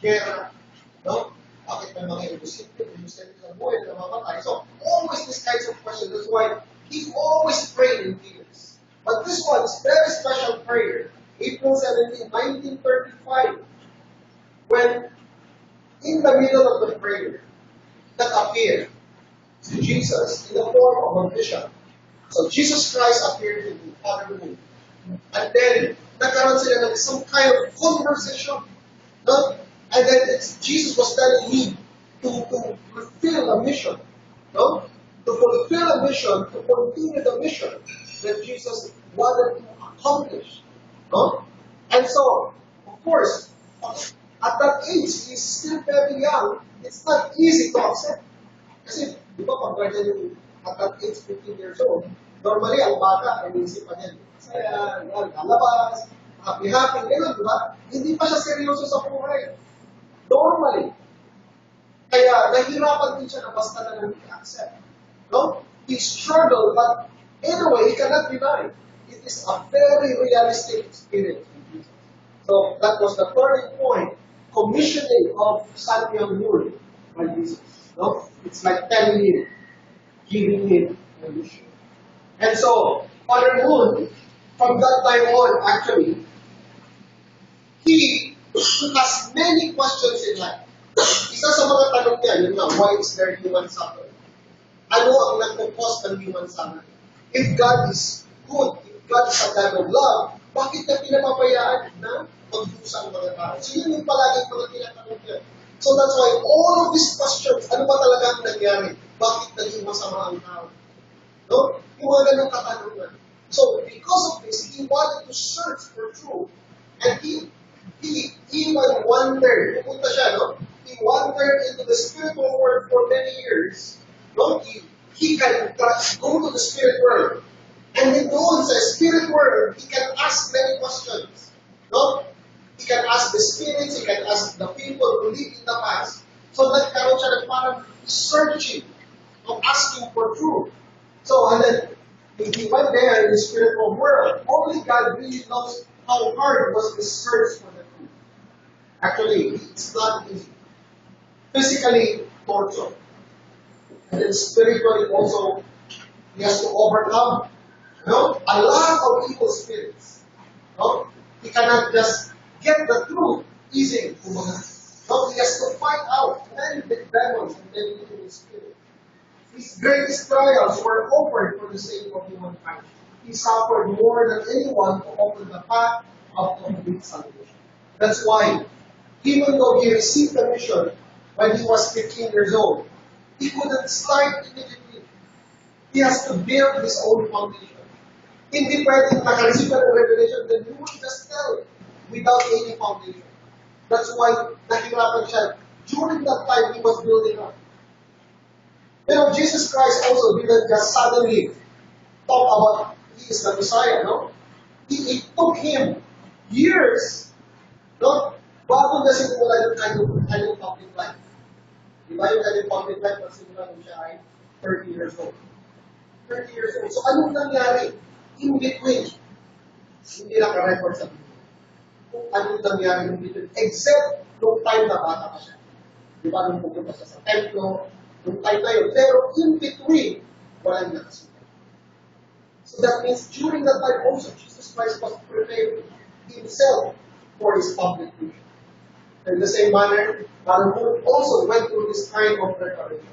gera, no? Bakit may mga innocent sa buhay na namamatay? So, always this kinds of questions. That's why he always prayed in tears. But this one is very special prayer. April 17, 1935, when in the middle of the prayer, that appeared to Jesus in the form of a vision. So Jesus Christ appeared to the Father Moon. And then, nagkaroon sila ng some kind of conversation. No? And then Jesus was telling him to fulfill a mission. No? To fulfill a mission, to continue the mission that Jesus wanted to accomplish. No? And so, of course, at that age, he's still very young. It's not easy to accept. Kasi, di ba, pag ganyan at that age, 15 years old, normally, ang bata, ay inisip pa niyan. Saya, lalabas, happy-happy, gano'n, di ba? Hindi pa siya seryoso sa buhay. Normally. Kaya, nahihirapan din siya na basta na lang i-accept. No? He struggled, but anyway, he cannot deny. It is a very realistic experience with Jesus. So, that was the turning point, commissioning of Samuel Moore by Jesus. No? It's like telling him, giving him a mission. And so, Father Moon, from that time on, actually, he has many questions in life. Isa sa mga tanong niya, yun nga, why is there human suffering? Ano ang nagpo-cause ng human suffering? If God is good, if God is a God of love, bakit na pinapabayaan na magdusa ang mga tao? So yun yung palaging mga tinatanong niya. So that's why all of these questions, ano ba talaga ang nangyari? Bakit naging masama ang tao? No? Yung mga ganong katanungan. So because of this, he wanted to search for truth. And he even wandered, pupunta siya, no? He wandered into the spiritual world for many years. No? He can go to the spirit world. And then doon sa spirit world, he can ask many questions. No? He can ask the spirits, he can ask the people who live in the past. So nagkaroon siya ng parang searching, of asking for truth. So, and then, he went there in the spiritual world. Only God really knows how hard was the search for the truth. Actually, it's not easy. Physically, torture. And then spiritually also, he has to overcome, a lot of evil spirits. He cannot just get the truth easily. He has to fight out many big demons and many evil spirits. His greatest trials were offered for the sake of humankind. He suffered more than anyone to open the path of complete salvation. That's why, even though he received the mission when he was 15 years old, he couldn't start immediately. He has to build his own foundation. Hindi pwedeng nakareceive ng revelation, then he would just tell without any foundation. That's why nahirapan siya. During that time, he was building up. Jesus Christ also didn't just suddenly talk about he is the Messiah, no? It took him years, no? Bago na simula yung kanyang public life. Di ba yung kanyang public life na simula nung siya ay 30 years old. 30 years old. So anong nangyari? In between, hindi naka-record sa Biblia. Kung anong nangyari in between. Except nung time na bata pa siya. Di ba nung pupunta siya sa templo, nung time na yun. Pero in between, walang nakasulat. So that means during that time also, Jesus Christ was preparing himself for his public mission. In the same manner, Malicdem also went through this kind of preparation.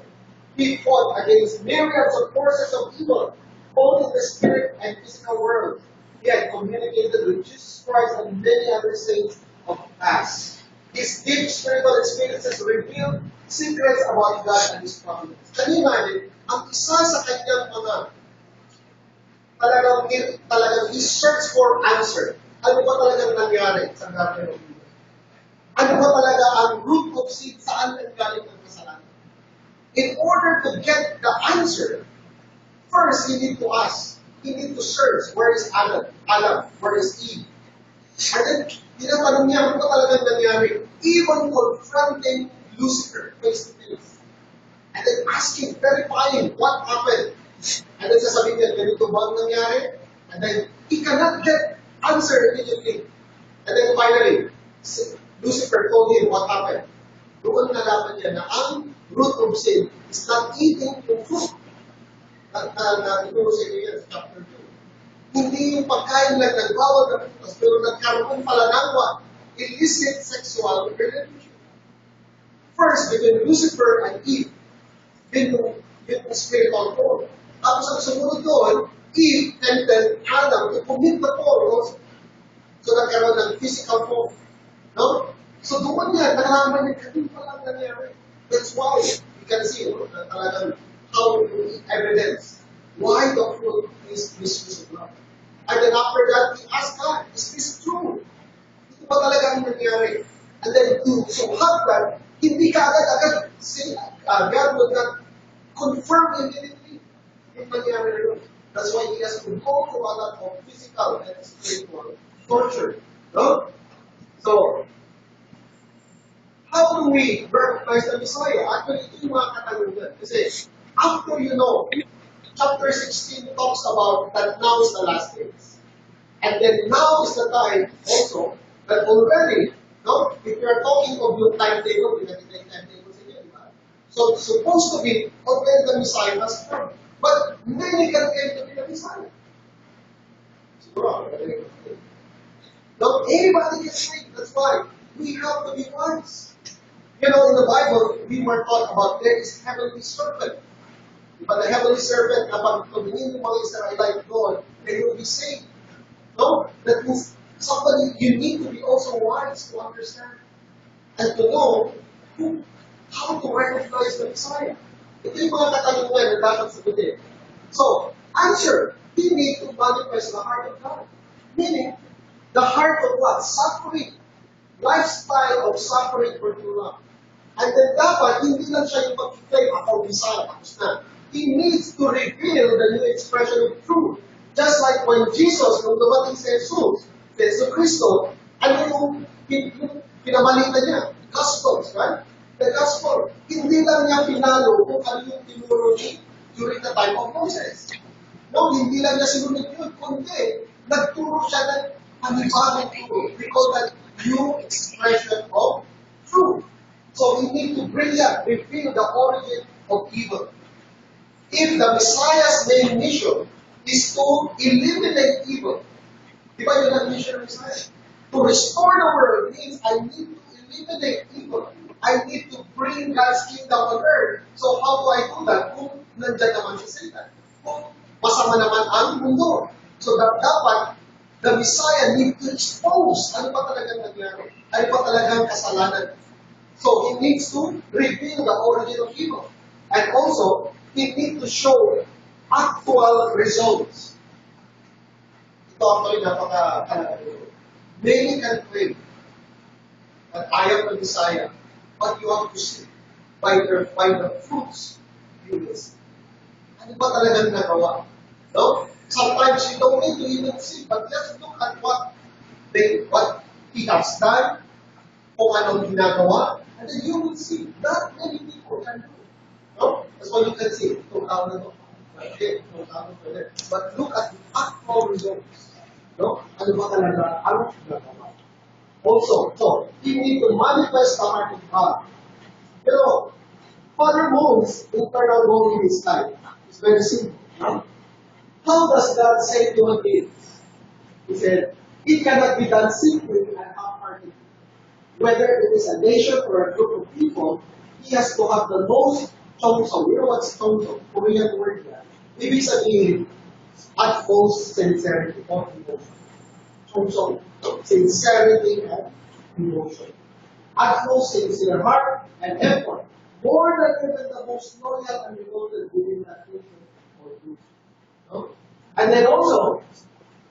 He fought against myriads of forces of evil, both in the spirit and physical world. He had communicated with Jesus Christ and many other saints of the past. His deep spiritual experiences revealed secrets about God and His providence. Can you imagine? Ang isa sa kanyang mga talagang he searched for answer. Ano ba talagang nangyari sa Garden of Eden? Ano ba talaga ang root of sin? Saan nanggaling ang kasalanan? In order to get the answer, first you need to ask. You need to search. Where is Adam? Where is Eve? And then, tinatanong niya, ano ba talagang nangyari? Even confronting Lucifer face to face. And then asking, verifying what happened. And then sasabihin niya, ganito ba ang nangyari? And then, he cannot get answer immediately. And then finally, Lucifer told him what happened. Doon nalaman niya na ang root of sin is not eating yung fruit. Ituro sa inyo yan sa chapter 2. Hindi yung pagkain lang nagbawal na prutas, pero nagkaroon pala ng what? Illicit sexual relationship. First, between Lucifer and Eve, yun yung spiritual porn. Tapos ang sumunod doon, Eve tempted Adam to commit the porn also. So nagkaroon ng physical porn. No? So doon yan, nalaman niya kanina palang nangyari. That's why you can see talagang how evidence why the fruit is misuse of love. And then after that, he asked God, is this true? Ito ba talaga ang nangyari? And then to have that, hindi ka agad-agad God will not confirm immediately yung nangyari na yun. That's why he has to go through a lot of physical and spiritual torture. No? So, how do we recognize the Messiah? Actually, ito yung mga katanungan. Kasi, after you know, chapter 16 talks about that now is the last days. And then now is the time also that already, no? If you are talking of your timetable, pinakita yung timetable sa inyo, di ba? So, it's supposed to be already the Messiah has come. But many can claim to be the Messiah. Siguro, not anybody can claim. That's why we have to be wise. You know, in the Bible, we were taught about there is heavenly serpent. But the heavenly serpent, kapag tumingin yung mga Israelite doon, they will be saved. No? That means somebody, you need to be also wise to understand and to know how to recognize the Messiah. Ito yung mga katanungan na dapat sagutin. So, answer, we need to manifest the heart of God. Meaning, the heart of what? Suffering. Lifestyle of suffering for too long. And then dapat, hindi lang siya yung mag-claim ako Messiah, tapos na. He needs to reveal the new expression of truth. Just like when Jesus, nung dumating sa Jesus, sa Yesu Cristo, ano yung pinamalitan niya? Gospels, right? The gospel. Hindi lang niya pinalo kung ano yung tinuro niya during the time of Moses. No, hindi lang niya sinunod yun, kundi nagturo siya ng panibagong turo. We call that new expression of truth. So we need to bring that, reveal the origin of evil. If the Messiah's main mission is to eliminate evil, di ba yun ang mission of Messiah? To restore the world means I need to eliminate evil. I need to bring God's kingdom on earth. So how do I do that? Kung nandyan naman si Satan. Kung masama naman ang mundo. So dapat, the Messiah need to expose ano pa talagang nangyari. Ano pa talagang kasalanan. So he needs to reveal the origin of evil. And also, he needs to show actual results. Ito actually napaka-kalaga. Many can claim that I am the Messiah, but you have to see by the fruits you will see. Ano ba talagang nagawa? No? Sometimes you don't need to even see, but let's look at what he has done, kung anong ginagawa, and then you will see not many people can do. No? That's what you can see. Itong tao na ito. Itong tao na ito. But look at the actual results. No? Ano ba talaga ang ginagawa? Also, so, you need to manifest the heart of God. You know, Father Moon's internal goal in his life is very simple. No? How does God save human beings? He said, it cannot be done simply and half-heartedly. Whether it is a nation or a group of people, he has to have the most chongso. You know what's chongso? Korean word yan. Ibig sabihin, utmost sincerity or emotion. Chongso. Sincerity and emotion. Utmost sincere heart and effort. More than even the most loyal and devoted within that nation or group. No? And then also,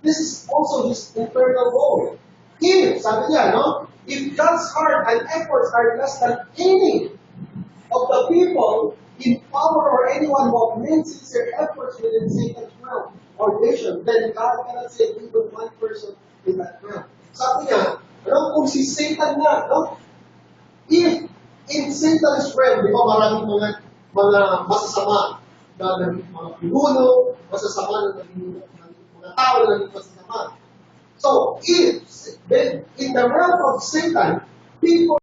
this is also his internal goal. If, sabi niya, no? If God's heart and efforts are less than any of the people in power or anyone who have made sincere efforts within Satan's realm or nation, then God cannot save even one person in that realm. Sabi niya, ano kung si Satan na, no? If in Satan's realm, di ba maraming mga masasama na naging mga pinuno, masasama na naging mga tao na naging masasama. So, if then in the realm of Satan, People